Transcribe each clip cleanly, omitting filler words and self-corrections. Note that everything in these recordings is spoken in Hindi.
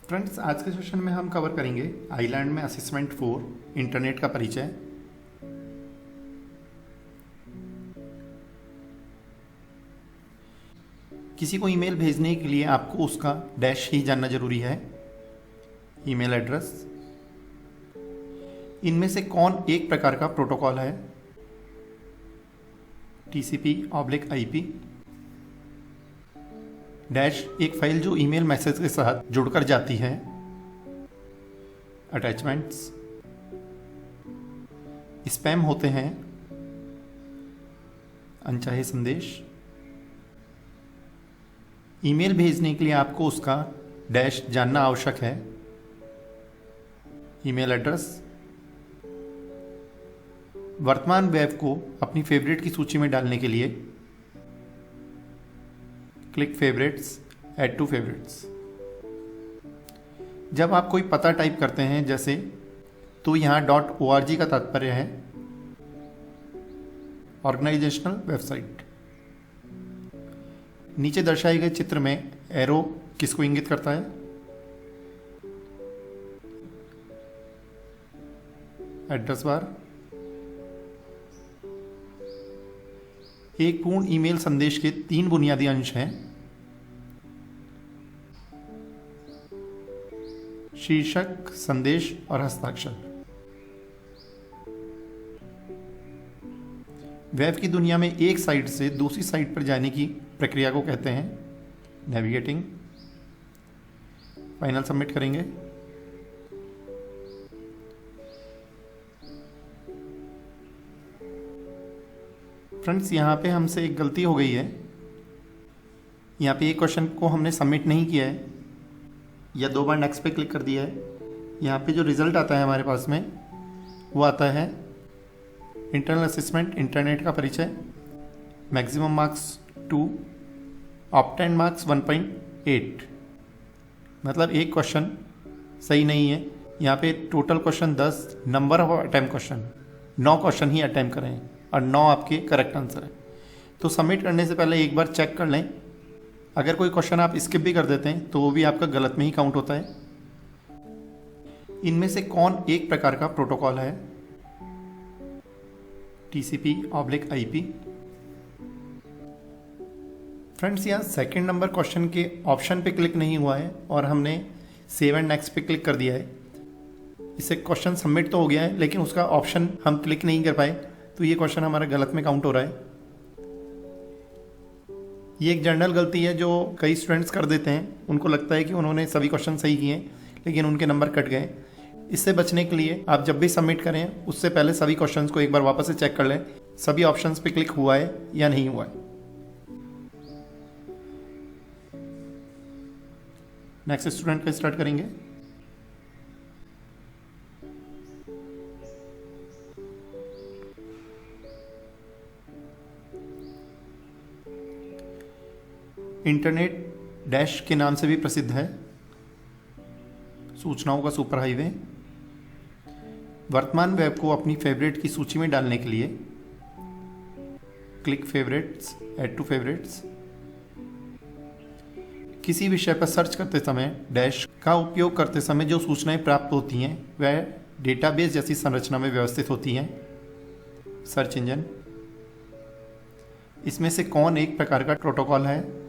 फ्रेंड्स, आज के सेशन में हम कवर करेंगे आइलैंड में असेसमेंट 4 इंटरनेट का परिचय। किसी को ईमेल भेजने के लिए आपको उसका डैश ही जानना जरूरी है, ईमेल एड्रेस। इनमें से कौन एक प्रकार का प्रोटोकॉल है, TCP/IP। डैश एक फाइल जो ईमेल मैसेज के साथ जुड़कर जाती है, अटैचमेंट्स। स्पैम होते हैं, अनचाहे संदेश। ईमेल भेजने के लिए आपको उसका डैश जानना आवश्यक है, ईमेल एड्रेस। वर्तमान वेब को अपनी फेवरेट की सूची में डालने के लिए click favourites, add to favourites. जब आप कोई पता टाइप करते हैं जैसे, तो यहाँ .org का तात्पर्य है ऑर्गेनाइजेशनल वेबसाइट। नीचे दर्शाए गए चित्र में एरो किसको इंगित करता है, एड्रेस बार। एक पूर्ण ईमेल संदेश के 3 बुनियादी अंश हैं, शीर्षक, संदेश और हस्ताक्षर। वेब की दुनिया में एक साइट से दूसरी साइट पर जाने की प्रक्रिया को कहते हैं नेविगेटिंग। फाइनल सबमिट करेंगे। फ्रेंड्स, यहाँ पे हमसे एक गलती हो गई है। यहाँ पे एक क्वेश्चन को हमने सबमिट नहीं किया है या 2 बार नेक्स्ट पे क्लिक कर दिया है। यहाँ पे जो रिजल्ट आता है हमारे पास में, वो आता है इंटरनल असेसमेंट इंटरनेट का परिचय, मैक्सिमम मार्क्स 2, ऑब्टेन मार्क्स 1.8। मतलब एक क्वेश्चन सही नहीं है। यहाँ पे total question 10, number of attempt question 9 question he attempt करें और 9 आपके करेक्ट आंसर है। तो सबमिट करने से पहले एक बार चेक कर लें। अगर कोई क्वेश्चन आप स्किप भी कर देते हैं तो वो भी आपका गलत में ही काउंट होता है। इनमें से कौन एक प्रकार का प्रोटोकॉल है, TCP/IP। फ्रेंड्स, यहाँ सेकंड नंबर क्वेश्चन के ऑप्शन पे क्लिक नहीं हुआ है और हमने सेव एंड नेक्स्ट पे क्लिक कर दिया है। इससे क्वेश्चन सबमिट तो हो गया है, लेकिन उसका ऑप्शन हम क्लिक नहीं कर पाए, तो ये क्वेश्चन हमारा गलत में काउंट हो रहा है। ये एक जनरल गलती है जो कई स्टूडेंट्स कर देते हैं। उनको लगता है कि उन्होंने सभी क्वेश्चन सही किए, लेकिन उनके नंबर कट गए। इससे बचने के लिए आप जब भी सबमिट करें उससे पहले सभी क्वेश्चंस को एक बार वापस से चेक कर लें, सभी ऑप्शंस पे क्लिक हुआ है या नहीं हुआ है। नेक्स्ट स्टूडेंट का स्टार्ट करेंगे। इंटरनेट डैश के नाम से भी प्रसिद्ध है, सूचनाओं का सुपर हाईवे। वर्तमान वेब को अपनी फेवरेट की सूची में डालने के लिए click favourites, add to favourites. किसी विषय पर सर्च करते समय डैश का उपयोग करते समय जो सूचनाएं प्राप्त होती हैं वह डेटाबेस जैसी संरचना में व्यवस्थित होती हैं, सर्च इंजन। इसमें से कौन एक प्रकार का प्रोटोकॉल है,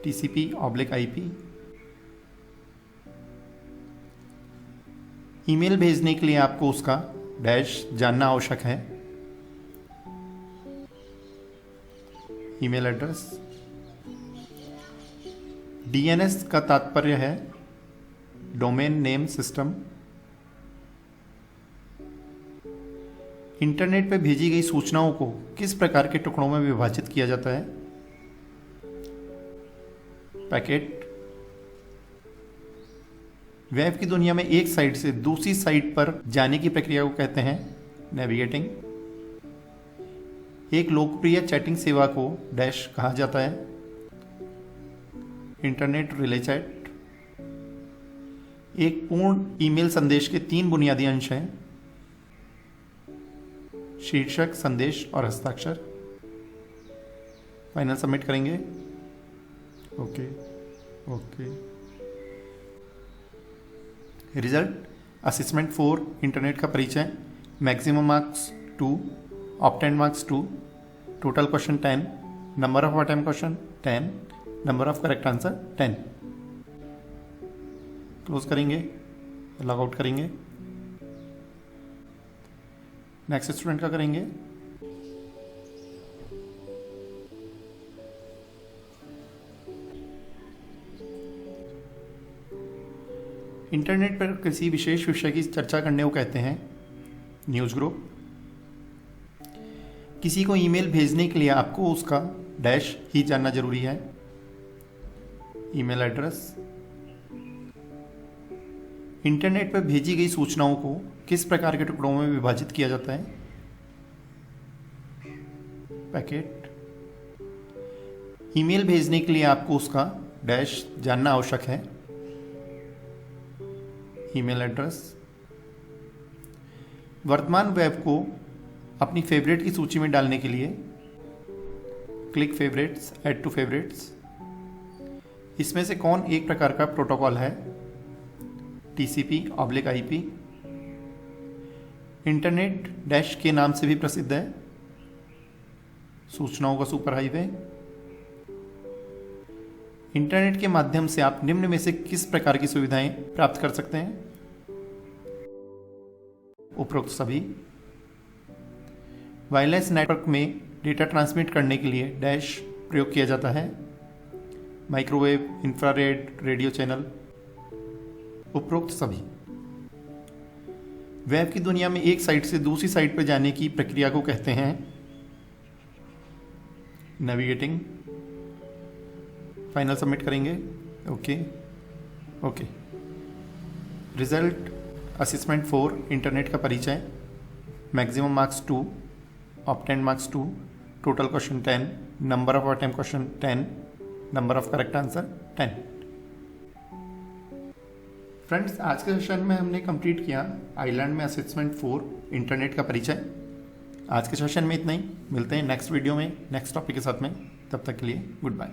TCP/IP। ईमेल भेजने के लिए आपको उसका डैश जानना आवश्यक है, ईमेल एड्रेस। DNS का तात्पर्य है डोमेन नेम सिस्टम। इंटरनेट पर भेजी गई सूचनाओं को किस प्रकार के टुकड़ों में विभाजित किया जाता है, पैकेट। वेब की दुनिया में एक साइट से दूसरी साइट पर जाने की प्रक्रिया को कहते हैं नेविगेटिंग। एक लोकप्रिय चैटिंग सेवा को डैश कहा जाता है, इंटरनेट रिले चैट। एक पूर्ण ईमेल संदेश के 3 बुनियादी अंश हैं, शीर्षक, संदेश और हस्ताक्षर। फाइनल सबमिट करेंगे। Okay okay. Result assessment 4 internet का परिचय, maximum marks 2, obtained marks 2, total question 10, number of attempt question 10, number of correct answer 10। Close करेंगे, लॉग आउट करेंगे। नेक्स्ट स्टूडेंट का करेंगे। इंटरनेट पर किसी विशेष विषय की चर्चा करने को कहते हैं न्यूज़ ग्रुप। किसी को ईमेल भेजने के लिए आपको उसका डैश ही जानना जरूरी है, ईमेल एड्रेस। इंटरनेट पर भेजी गई सूचनाओं को किस प्रकार के टुकड़ों में विभाजित किया जाता है, पैकेट। ईमेल भेजने के लिए आपको उसका डैश जानना आवश्यक है, ईमेल एड्रेस। वर्तमान वेब को अपनी फेवरेट की सूची में डालने के लिए click favourites, add to favourites. इसमें से कौन एक प्रकार का प्रोटोकॉल है, TCP/IP। इंटरनेट डैश के नाम से भी प्रसिद्ध है, सूचनाओं का सुपर हाईवे। इंटरनेट के माध्यम से आप निम्न में से किस प्रकार की सुविधाएं प्राप्त कर सकते हैं, उपरोक्त सभी। वायरलेस नेटवर्क में डेटा ट्रांसमिट करने के लिए डैश प्रयोग किया जाता है, माइक्रोवेव, इंफ्रारेड, रेडियो चैनल, उपरोक्त सभी। वेब की दुनिया में एक साइट से दूसरी साइट पर जाने की प्रक्रिया को कहते हैं नेविगेटिंग। फाइनल सबमिट करेंगे, ओके। रिजल्ट असेसमेंट 4 इंटरनेट का परिचय, maximum marks 2, obtained marks 2, total question 10, number of attempt question 10, number of correct answer 10। Friends, आज के सेशन में हमने कंप्लीट किया आइलैंड में असेसमेंट 4 इंटरनेट का परिचय। आज के सेशन में इतना ही, मिलते हैं नेक्स्ट वीडियो में नेक्स्ट टॉपिक के साथ में। तब तक के लिए गुड बाय।